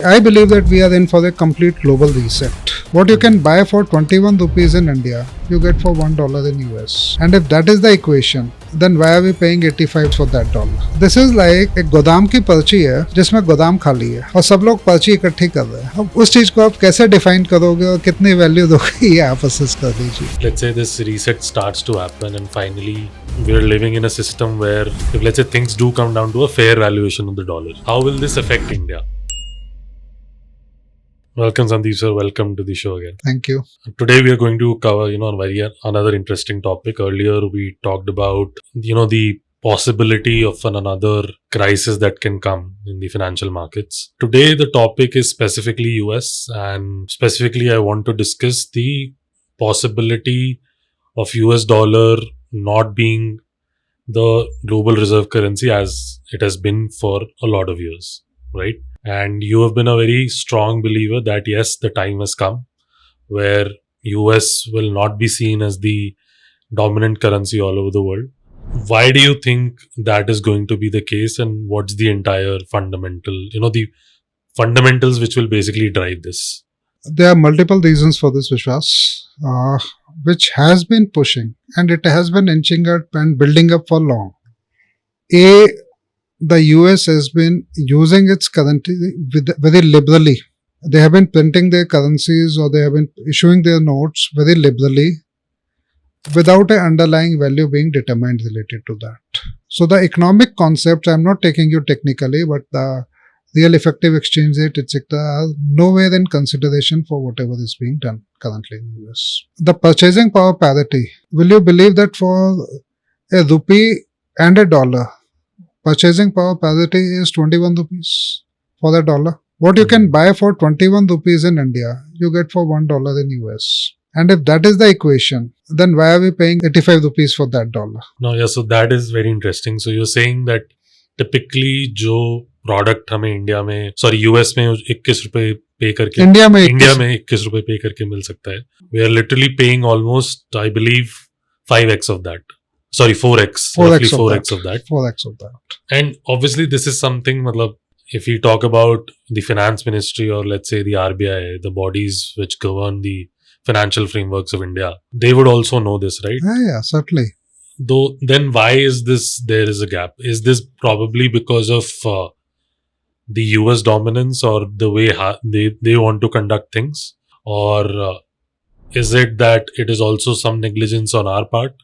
I believe that we are in for a complete global reset. What you can buy for 21 rupees in India, you get for $1 in US. And if that is the equation, then why are we paying 85 for that dollar? This is like एक गोदाम की पर्ची है जिसमें गोदाम खाली है और सब लोग पर्ची इकट्ठी कर रहे हैं. अब उस चीज को आप कैसे डिफाइन करोगे और कितनी वैल्यू दोगे ये आप असेस कर दीजिए. Let's say this reset starts to happen and finally we're living in a system where if let's say things do come down to a fair valuation of the dollar, how will this affect India? Welcome Sandeep sir, welcome to the show again. Thank you. Today we are going to cover, another interesting topic. Earlier we talked about, the possibility of another crisis that can come in the financial markets. Today the topic is specifically US, and specifically I want to discuss the possibility of US dollar not being the global reserve currency as it has been for a lot of years, right? And you have been a very strong believer that yes, the time has come where US will not be seen as the dominant currency all over the world. Why do you think that is going to be the case, and what's the entire the fundamentals which will basically drive this? There are multiple reasons for this, Vishwas, which has been pushing and it has been inching up and building up for long. The US has been using its currency very liberally. They have been printing their currencies or they have been issuing their notes very liberally without an underlying value being determined related to that. So the economic concepts, I'm not taking you technically, but the real effective exchange rate, etc., are nowhere in consideration for whatever is being done currently in the US. The purchasing power parity, will you believe that for a rupee and a dollar, purchasing power parity is 21 rupees for a dollar? What you can buy for 21 rupees in India, you get for $1 in US. And if that is the equation, then why are we paying 85 rupees for that dollar? No, yeah, so that is very interesting. So you're saying that typically जो product हमें India में US में 21 रुपए पे करके India में 21 रुपए पे करके मिल सकता है. We are literally paying almost, I believe, 5x of that. 4x. Roughly 4x of that. 4x of that. And obviously this is something, if we talk about the finance ministry or let's say the RBI, the bodies which govern the financial frameworks of India, they would also know this, right? Yeah, certainly. Though, then why is there is a gap? Is this probably because of the US dominance or the way they want to conduct things? Or is it that it is also some negligence on our part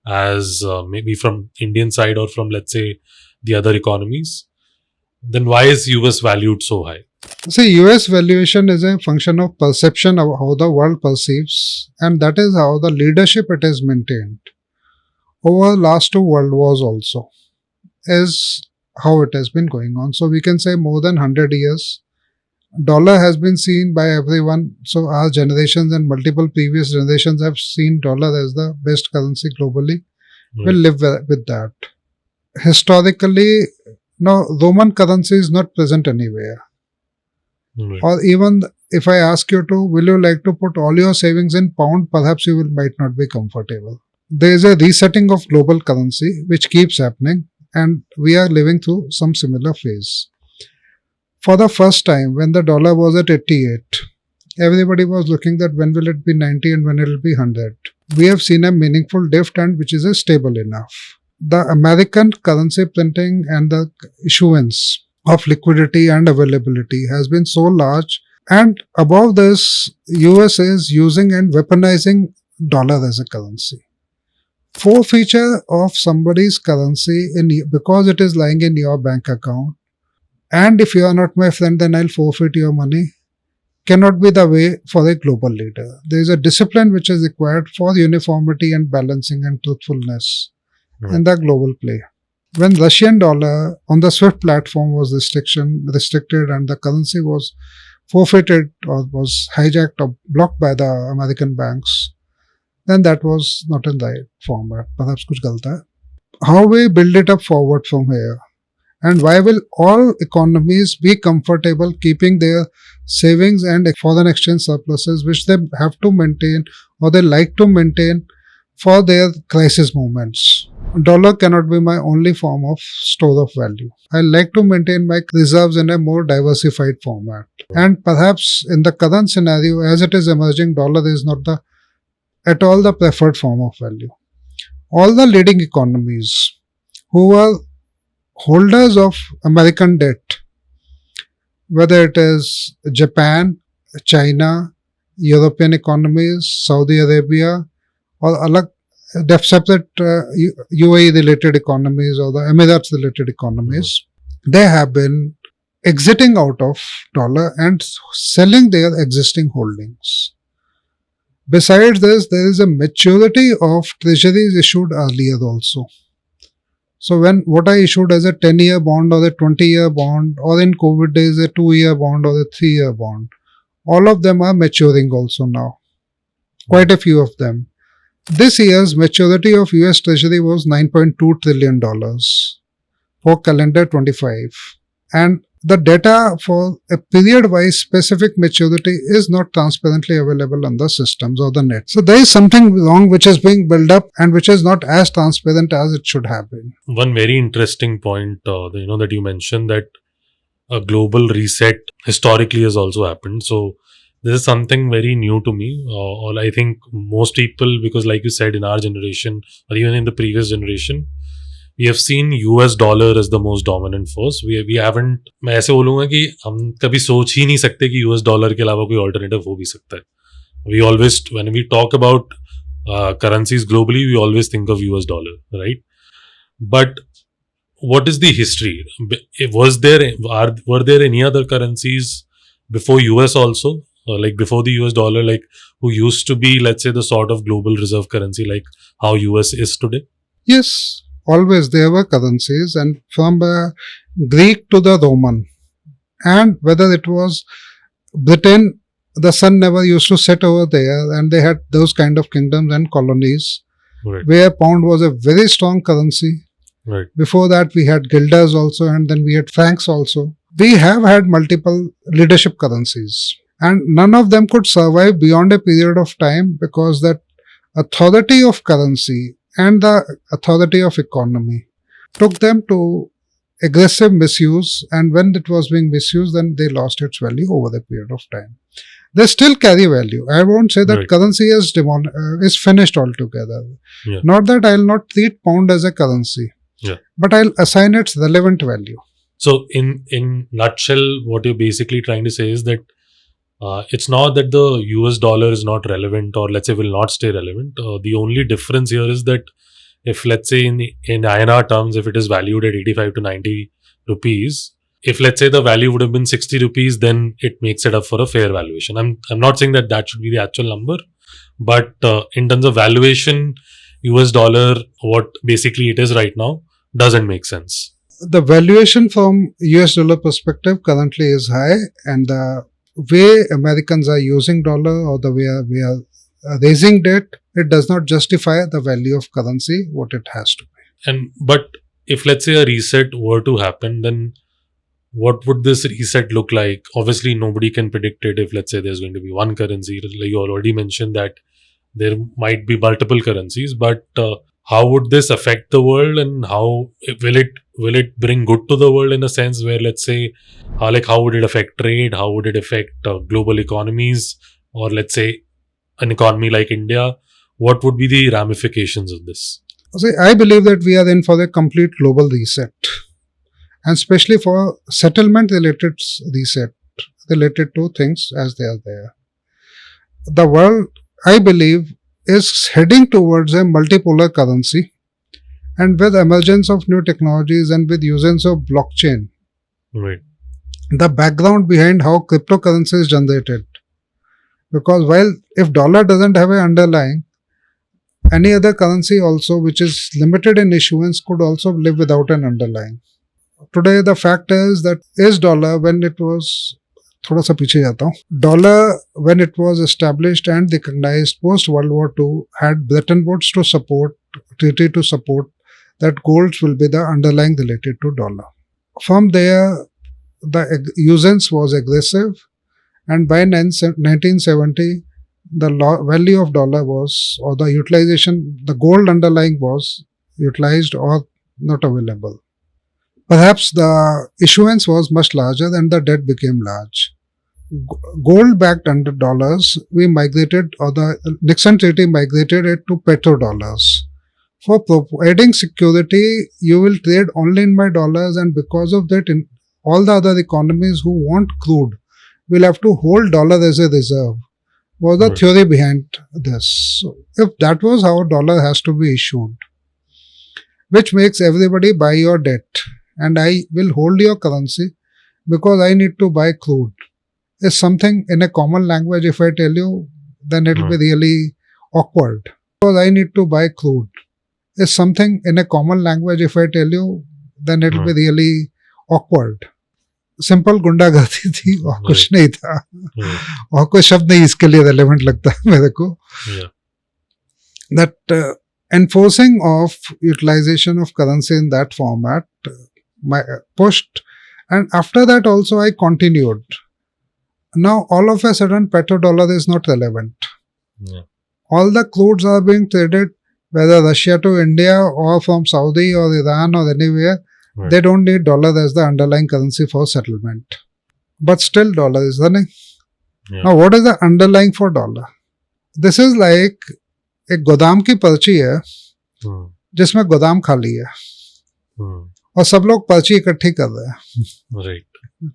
as maybe from Indian side or from, let's say, the other economies? Then why is US valued so high? See, US valuation is a function of perception of how the world perceives, and that is how the leadership it has maintained over the last two world wars also is how it has been going on. So we can say more than 100 years, dollar has been seen by everyone. So our generations and multiple previous generations have seen dollar as the best currency globally. Right. We'll live with that. Historically, no, Roman currency is not present anywhere. Right. Or even if I ask you to, will you like to put all your savings in pound, perhaps you might not be comfortable. There is a resetting of global currency which keeps happening, and we are living through some similar phase. For the first time, when the dollar was at 88, everybody was looking that when will it be 90 and when it will be 100. We have seen a meaningful drift, and which is stable enough. The American currency printing and the issuance of liquidity and availability has been so large, and above this, US is using and weaponizing dollar as a currency. Forfeiture of somebody's currency because it is lying in your bank account, and if you are not my friend, then I'll forfeit your money, cannot be the way for a global leader. There is a discipline which is required for uniformity and balancing and truthfulness in the global play. When Russian dollar on the SWIFT platform was restricted and the currency was forfeited or was hijacked or blocked by the American banks, then that was not in the right format. Perhaps kuch galta hai. How we build it up forward from here? And why will all economies be comfortable keeping their savings and foreign exchange surpluses, which they have to maintain or they like to maintain for their crisis moments? dollar cannot be my only form of store of value. I like to maintain my reserves in a more diversified format. And perhaps in the current scenario, as it is emerging, dollar is not the at all the preferred form of value. All the leading economies who are holders of American debt, whether it is Japan, China, European economies, Saudi Arabia, or separate UAE related economies or the Emirates related economies, they have been exiting out of dollar and selling their existing holdings. Besides this, there is a maturity of treasuries issued earlier also. So when what I issued as a 10-year bond or a 20-year bond, or in COVID days a 2-year bond or a 3-year bond, all of them are maturing also now. Quite a few of them. This year's maturity of US Treasury was $9.2 trillion for calendar 25. And the data for a period-wise specific maturity is not transparently available on the systems or the net. So there is something wrong which is being built up and which is not as transparent as it should have been. One very interesting point, that you mentioned, that a global reset historically has also happened. So this is something very new to me. Or I think most people, because like you said, in our generation or even in the previous generation, we have seen US dollar as the most dominant force. We haven't, मैं ऐसे बोलूँगा कि हम कभी सोच ही नहीं सकते कि US dollar के अलावा कोई alternative हो भी सकता है. We always, when we talk about currencies globally, we always think of US dollar, right? But what is the history? Were there any other currencies before US also? Like before the US dollar, like who used to be, let's say, the sort of global reserve currency like how US is today? Yes. Always there were currencies, and from Greek to the Roman, and whether it was Britain, the sun never used to set over there, and they had those kind of kingdoms and colonies, Right. where pound was a very strong currency. Right. Before that, we had guilders also, and then we had francs also. We have had multiple leadership currencies, and none of them could survive beyond a period of time because that authority of currency and the authority of economy took them to aggressive misuse, and when it was being misused, then they lost its value over the period of time. They still carry value. I won't say that Right. currency is finished altogether. Yeah. Not that I'll not treat pound as a currency, Yeah. but I'll assign its relevant value. So in nutshell, what you're basically trying to say is that it's not that the US dollar is not relevant, or let's say will not stay relevant. The only difference here is that if, let's say, in INR terms, if it is valued at 85 to 90 rupees, if let's say the value would have been 60 rupees, then it makes it up for a fair valuation. I'm not saying that should be the actual number, but in terms of valuation, US dollar, what basically it is right now, doesn't make sense. The valuation from US dollar perspective currently is high, and the way Americans are using dollar or the way we are raising debt, it does not justify the value of currency what it has to be. But if, let's say, a reset were to happen, then what would this reset look like? Obviously, nobody can predict it. If, let's say, there's going to be one currency, like you already mentioned that there might be multiple currencies, but how would this affect the world, and how will it bring good to the world in a sense where, let's say, how would it affect trade? How would it affect global economies, or let's say an economy like India? What would be the ramifications of this? See, I believe that we are in for a complete global reset, and especially for settlement related reset related to things as they are there. The world, I believe, is heading towards a multipolar currency, and with emergence of new technologies and with usage of blockchain, Right. the background behind how cryptocurrency is generated. Because while if dollar doesn't have an underlying, any other currency also which is limited in issuance could also live without an underlying. Today the fact is that dollar when it was थोड़ा सा पीछे जाता हूँ. Dollar when it was established and recognized post World War II had Bretton Woods to support, treaty to support that gold will be the underlying related to dollar. From there, the usance was aggressive, and by 1970, the value of dollar was, or the utilization, the gold underlying was utilized or not available. Perhaps the issuance was much larger and the debt became large. Gold backed under dollars, we migrated, or the Nixon Treaty migrated it to petrodollars. For providing security, you will trade only in my dollars, and because of that, in all the other economies who want crude will have to hold dollar as a reserve. Was the Right. theory behind this? So if that was how dollar has to be issued, which makes everybody buy your debt, and I will hold your currency because I need to buy crude, is something in a common language. If I tell you, then it will be really awkward. Because I need to buy crude is something in a common language. If I tell you, then it will be really awkward. Simple गुंडागर्दी थी और कुछ Right. नहीं था Right. और कोई शब्द नहीं इसके लिए रेलेवेंट लगता है मेरे को. Yeah. That enforcing of utilization of currency in that format pushed, and after that also I continued. Now all of a sudden petrodollar is not relevant. Yeah. All the crudes are being traded, whether Russia to India or from Saudi or Iran or anywhere. Right. They don't need dollar as the underlying currency for settlement. But still dollar is running. Yeah. Now what is the underlying for dollar? This is like एक गोदाम की पर्ची है Hmm. जिसमें गोदाम खाली है Hmm. और सब लोग पर्ची इकट्ठी कर रहे हैं. Right.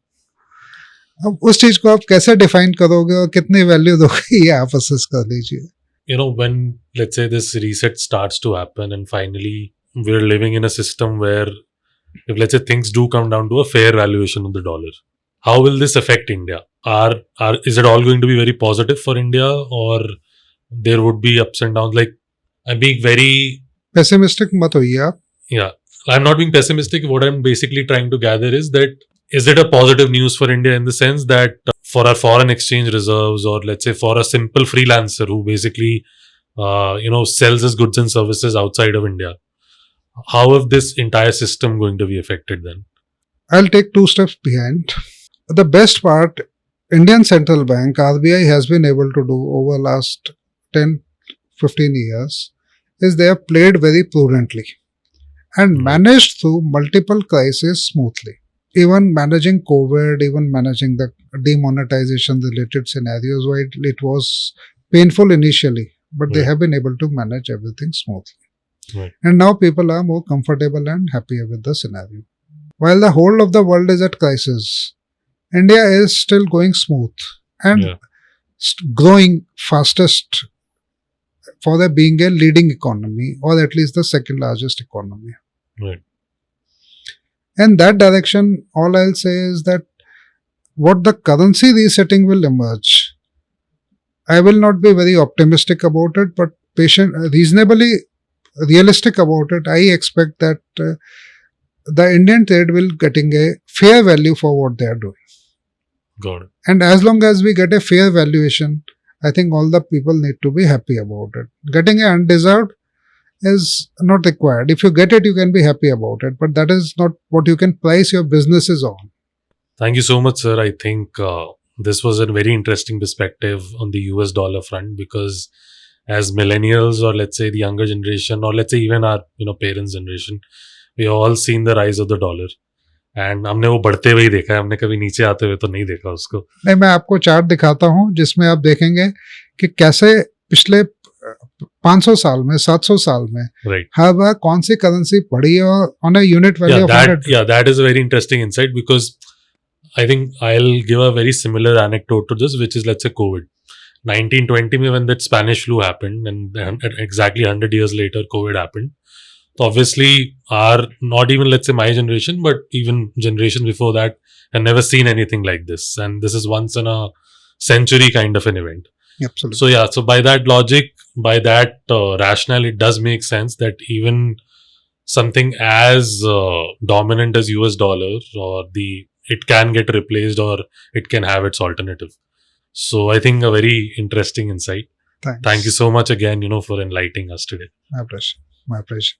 अब उस चीज को आप कैसे डिफाइन करोगे और कितनी वैल्यू दोगे, ये आप असेस कर लीजिए. You know, when let's say this reset starts to happen and finally we're living in a system where if let's say things do come down to a fair valuation of the dollar, how will this affect India? Is it all going to be very positive for India, or there would be ups and downs? Like, I'm being very, pessimistic मत होइए आप. yeah, I'm not being pessimistic. What I'm basically trying to gather is that is it a positive news for India in the sense that for our foreign exchange reserves, or let's say for a simple freelancer who basically sells his goods and services outside of India, how is this entire system going to be affected then? I'll take two steps behind. The best part, Indian Central Bank, RBI, has been able to do over last 10-15 years is they have played very prudently and managed through multiple crises smoothly. Even managing COVID, even managing the demonetization related scenarios, while it was painful initially, but they Right. have been able to manage everything smoothly. Right. And now people are more comfortable and happier with the scenario. While the whole of the world is at crisis, India is still going smooth and Yeah. growing fastest for the being a leading economy, or at least the second largest economy. Right. In that direction, all I'll say is that what the currency resetting will emerge, I will not be very optimistic about it, but reasonably realistic about it. I expect that the Indian trade will getting a fair value for what they are doing. Got it. And as long as we get a fair valuation, I think all the people need to be happy about it. Getting it undeserved is not required. If you get it, you can be happy about it, but that is not what you can price your businesses on. Thank you so much, sir. I think this was a very interesting perspective on the US dollar front, because as millennials, or let's say the younger generation, or let's say even our parents' generation, we have all seen the rise of the dollar. And हमने वो बढ़ते हुए ही देखा है, हमने कभी नीचे आते हुए तो नहीं देखा उसको. नहीं, मैं आपको चार्ट दिखाता हूं जिसमें आप देखेंगे कि कैसे पिछले 500 साल में, 700 साल में Right. हर बार कौन सी करेंसी बढ़ी है और on a unit value of 100. That is a very interesting insight, because I think I'll give a very similar anecdote to this, which is, let's say, COVID. 1920 में when that Spanish flu happened, and exactly 100 years later COVID happened. So obviously not even, let's say, my generation, but even generations before that had never seen anything like this, and this is once in a century kind of an event. Absolutely. So yeah, so by that logic, by that rationale, it does make sense that even something as dominant as US dollar, or it can get replaced, or it can have its alternative. So I think a very interesting insight. Thanks. Thank you so much again, for enlightening us today. My pleasure. My pleasure.